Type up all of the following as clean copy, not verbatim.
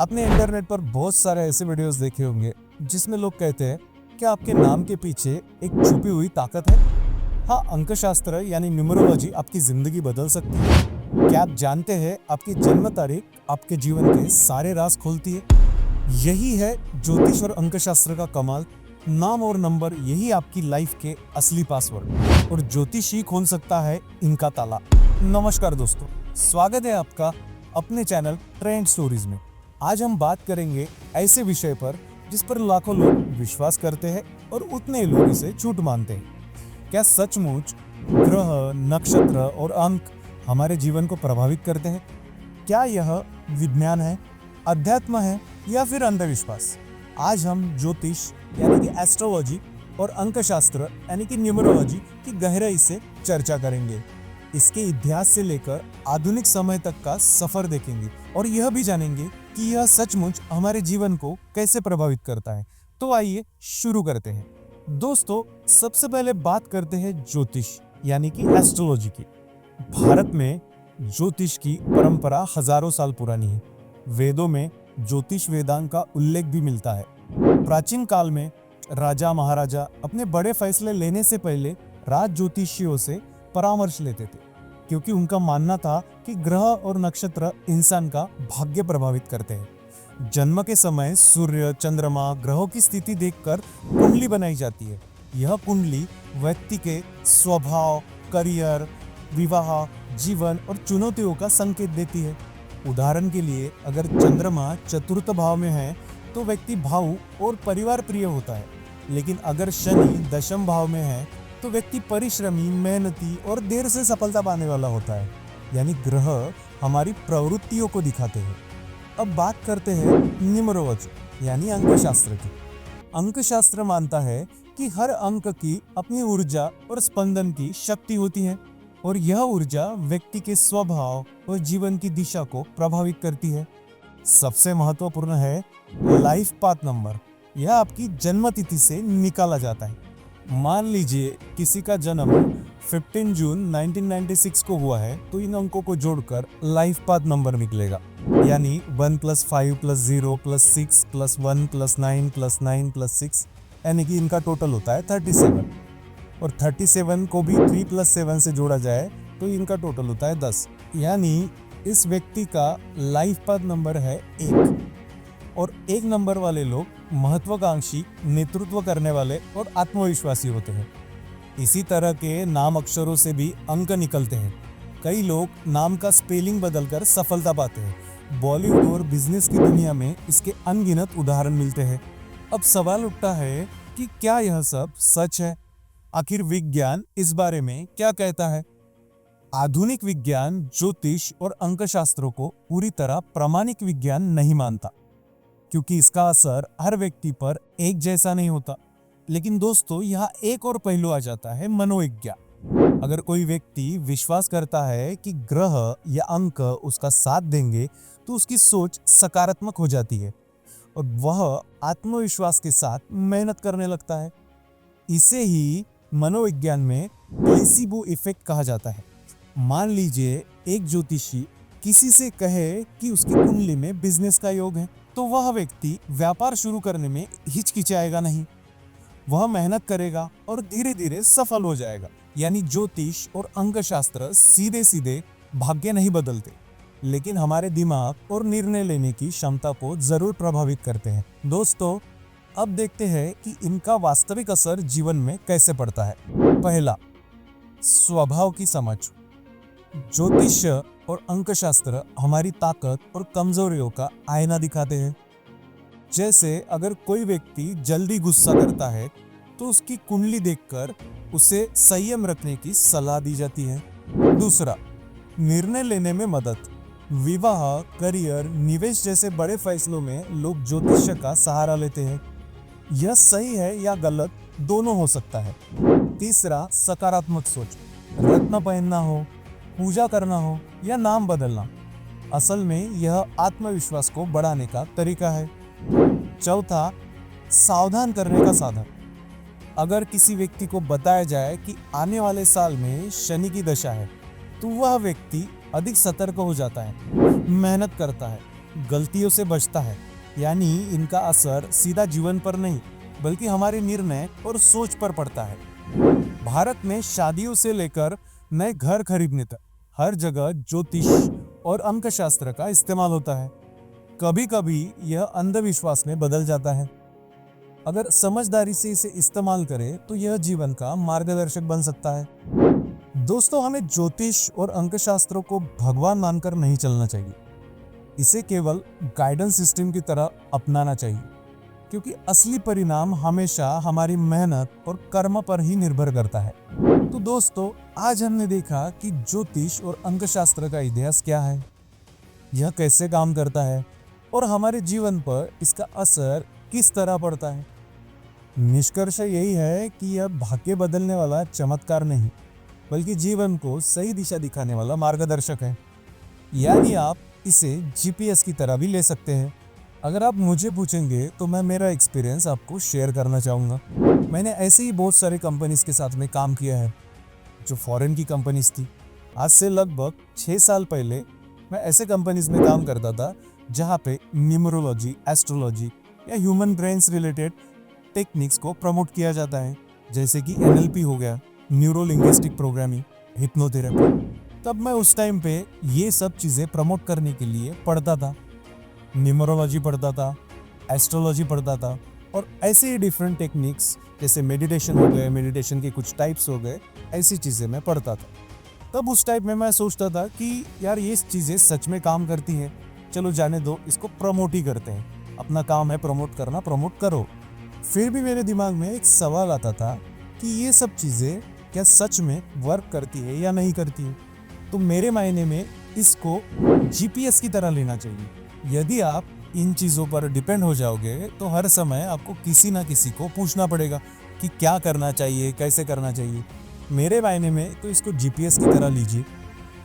आपने इंटरनेट पर बहुत सारे ऐसे वीडियोस देखे होंगे जिसमें लोग कहते हैं कि आपके नाम के पीछे एक छुपी हुई ताकत है। हाँ, अंकशास्त्र यानी न्यूमरोलॉजी आपकी जिंदगी बदल सकती है। क्या आप जानते हैं आपकी जन्म तारीख आपके जीवन के सारे राज खोलती है। यही है ज्योतिष और अंकशास्त्र का कमाल। नाम और नंबर यही आपकी लाइफ के असली पासवर्ड और ज्योतिष ही खोल सकता है इनका ताला। नमस्कार दोस्तों, स्वागत है आपका अपने चैनल ट्रेंड स्टोरीज में। आज हम बात करेंगे ऐसे विषय पर जिस पर लाखों लोग विश्वास करते हैं और उतने लोग इसे झूठ मानते हैं। क्या सचमुच ग्रह, नक्षत्र और अंक हमारे जीवन को प्रभावित करते हैं? क्या यह विज्ञान है, अध्यात्म है या फिर अंधविश्वास? आज हम ज्योतिष यानी कि एस्ट्रोलॉजी और अंकशास्त्र यानी कि न्यूमरोलॉजी की गहराई से चर्चा करेंगे। इसके इतिहास से लेकर आधुनिक समय तक का सफर देखेंगे और यह भी जानेंगे कि यह सचमुच हमारे जीवन को कैसे प्रभावित करता है। तो आइए शुरू करते हैं। दोस्तों, सबसे पहले बात करते हैं ज्योतिष यानी कि एस्ट्रोलॉजी की। भारत में ज्योतिष की परंपरा हजारों साल पुरानी है। वेदों में ज्योतिष वेदांग का उल्लेख भी मिलता है। प्राचीन काल में राजा महाराजा अपने बड़े फैसले लेने से पहले राज ज्योतिषियों से परामर्श लेते थे, क्योंकि उनका मानना था कि ग्रह और नक्षत्र इंसान का भाग्य प्रभावित करते हैं। जन्म के समय सूर्य, चंद्रमा, ग्रहों की स्थिति देखकर कुंडली बनाई जाती है। यह कुंडली व्यक्ति के स्वभाव, करियर, विवाह, जीवन और चुनौतियों का संकेत देती है। उदाहरण के लिए, अगर चंद्रमा चतुर्थ भाव में है तो व्यक्ति भावुक और परिवार प्रिय होता है, लेकिन अगर शनि दशम भाव में है तो व्यक्ति परिश्रमी, मेहनती और देर से सफलता पाने वाला होता है। यानी ग्रह हमारी प्रवृत्तियों को दिखाते हैं। अब बात करते हैं न्यूमरोलॉजी यानी अंकशास्त्र की। अंकशास्त्र मानता है कि हर अंक की अपनी ऊर्जा और स्पंदन की शक्ति होती है और यह ऊर्जा व्यक्ति के स्वभाव और जीवन की दिशा को प्रभावित करती है। सबसे महत्वपूर्ण है लाइफ पाथ नंबर। यह आपकी जन्म तिथि से निकाला जाता है। मान लीजिए किसी का जन्म 15 जून 1996 को हुआ है तो इन अंकों को जोड़कर लाइफ पाथ नंबर निकलेगा। यानी 1 + 5 + 0 + 6 + 1 + 9 + 9 + 6, यानी कि इनका टोटल होता है 37। और 37 को भी 3 + 7 से जोड़ा जाए तो इनका टोटल होता है 10। यानी इस व्यक्ति का लाइफ पाथ नंबर है 1। और 1 नंबर वाले लोग महत्वाकांक्षी, नेतृत्व करने वाले और आत्मविश्वासी होते हैं। इसी तरह के नाम अक्षरों से भी अंक निकलते हैं। कई लोग नाम का स्पेलिंग बदलकर सफलता पाते हैं। बॉलीवुड और बिजनेस की दुनिया में इसके अनगिनत उदाहरण मिलते हैं। अब सवाल उठता है कि क्या यह सब सच है? आखिर विज्ञान इस बारे में क्या कहता है? आधुनिक विज्ञान ज्योतिष और अंकशास्त्रों को पूरी तरह प्रामाणिक विज्ञान नहीं मानता, क्योंकि इसका असर हर व्यक्ति पर एक जैसा नहीं होता। लेकिन दोस्तों, यहाँ एक और पहलू आ जाता है, मनोविज्ञान। अगर कोई व्यक्ति विश्वास करता है कि ग्रह या अंक उसका साथ देंगे तो उसकी सोच सकारात्मक हो जाती है और वह आत्मविश्वास के साथ मेहनत करने लगता है। इसे ही मनोविज्ञान में प्लेसिबो इफेक्ट कहा जाता है। मान लीजिए एक ज्योतिषी किसी से कहे कि उसकी कुंडली में बिजनेस का योग है, तो वह व्यक्ति व्यापार शुरू करने में हिचकिचाएगा नहीं। वह मेहनत करेगा और धीरे धीरे सफल हो जाएगा। यानी ज्योतिष और अंकशास्त्र सीधे सीधे भाग्य नहीं बदलते, लेकिन हमारे दिमाग और निर्णय लेने की क्षमता को जरूर प्रभावित करते हैं। दोस्तों, अब देखते हैं कि इनका वास्तविक असर जीवन में कैसे पड़ता है। पहला, स्वभाव की समझ। ज्योतिष और अंकशास्त्र हमारी ताकत और कमजोरियों का आईना दिखाते हैं। जैसे अगर कोई व्यक्ति जल्दी गुस्सा करता है तो उसकी कुंडली देखकर उसे संयम रखने की सलाह दी जाती है। दूसरा, निर्णय लेने में मदद। विवाह, करियर, निवेश जैसे बड़े फैसलों में लोग ज्योतिष का सहारा लेते हैं। यह सही है या गलत दोनों हो सकता है। तीसरा, सकारात्मक सोच। रत्न पहनना हो, पूजा करना हो या नाम बदलना, असल में यह आत्मविश्वास को बढ़ाने का तरीका है। चौथा, सावधान करने का साधन। अगर किसी व्यक्ति को बताया जाए कि आने वाले साल में शनि की दशा है तो वह व्यक्ति अधिक सतर्क हो जाता है, मेहनत करता है गलतियों से बचता है, यानी इनका असर सीधा जीवन पर नहीं बल्कि हमारे निर्णय और सोच पर पड़ता है। भारत में शादियों से लेकर नए घर खरीदने तक हर जगह ज्योतिष और अंकशास्त्र का इस्तेमाल होता है। कभी कभी यह अंधविश्वास में बदल जाता है। अगर समझदारी से इसे इस्तेमाल करें तो यह जीवन का मार्गदर्शक बन सकता है। दोस्तों, हमें ज्योतिष और अंकशास्त्रों को भगवान मानकर नहीं चलना चाहिए। इसे केवल गाइडेंस सिस्टम की तरह अपनाना चाहिए, क्योंकि असली परिणाम हमेशा हमारी मेहनत और कर्म पर ही निर्भर करता है। तो दोस्तों, आज हमने देखा कि ज्योतिष और अंकशास्त्र का इतिहास क्या है, यह कैसे काम करता है और हमारे जीवन पर इसका असर किस तरह पड़ता है। निष्कर्ष यही है कि यह भाग्य बदलने वाला चमत्कार नहीं बल्कि जीवन को सही दिशा दिखाने वाला मार्गदर्शक है। यानी आप इसे जीपीएस की तरह भी ले सकते हैं। अगर आप मुझे पूछेंगे तो मैं मेरा एक्सपीरियंस आपको शेयर करना चाहूँगा। मैंने ऐसे ही बहुत सारे कंपनीज के साथ में काम किया है जो फॉरेन की कंपनीज थी। आज से लगभग 6 साल पहले मैं ऐसे कंपनीज में काम करता था जहाँ पे न्यूमरोलॉजी, एस्ट्रोलॉजी या ह्यूमन ब्रेन्स रिलेटेड टेक्निक्स को प्रमोट किया जाता है, जैसे कि एनएलपी हो गया, न्यूरो लिंग्विस्टिक प्रोग्रामिंग, हिप्नोथेरेपी। तब मैं उस टाइम पे ये सब चीज़ें प्रमोट करने के लिए पढ़ता था। न्यूमरोलॉजी पढ़ता था, एस्ट्रोलॉजी पढ़ता था और ऐसे ही डिफरेंट टेक्निक्स जैसे मेडिटेशन हो गए, मेडिटेशन के कुछ टाइप्स हो गए, ऐसी चीज़ें मैं पढ़ता था। तब उस टाइप में मैं सोचता था कि यार ये चीज़ें सच में काम करती हैं, चलो जाने दो, इसको प्रमोट ही करते हैं। अपना काम है प्रमोट करना, प्रमोट करो। फिर भी मेरे दिमाग में एक सवाल आता था कि ये सब चीज़ें क्या सच में वर्क करती है या नहीं करती है। तो मेरे मायने में इसको जीपीएस की तरह लेना चाहिए। यदि आप इन चीज़ों पर डिपेंड हो जाओगे तो हर समय आपको किसी ना किसी को पूछना पड़ेगा कि क्या करना चाहिए, कैसे करना चाहिए। मेरे मायने में तो इसको जीपीएस की तरह लीजिए।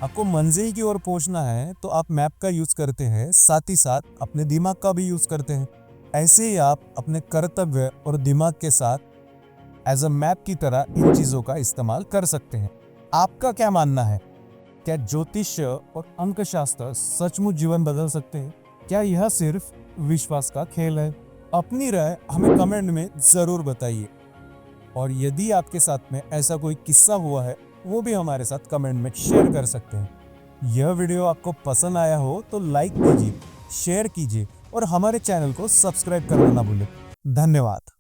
आपको मंजिल की ओर पहुंचना है तो आप मैप का यूज़ करते हैं, साथ ही साथ अपने दिमाग का भी यूज़ करते हैं। ऐसे ही आप अपने कर्तव्य और दिमाग के साथ एज अ मैप की तरह इन चीज़ों का इस्तेमाल कर सकते हैं। आपका क्या मानना है? क्या ज्योतिष और अंकशास्त्र सचमुच जीवन बदल सकते हैं? क्या यह सिर्फ विश्वास का खेल है? अपनी राय हमें कमेंट में ज़रूर बताइए। और यदि आपके साथ में ऐसा कोई किस्सा हुआ है वो भी हमारे साथ कमेंट में शेयर कर सकते हैं। यह वीडियो आपको पसंद आया हो तो लाइक कीजिए, शेयर कीजिए और हमारे चैनल को सब्सक्राइब करना ना भूलें। धन्यवाद।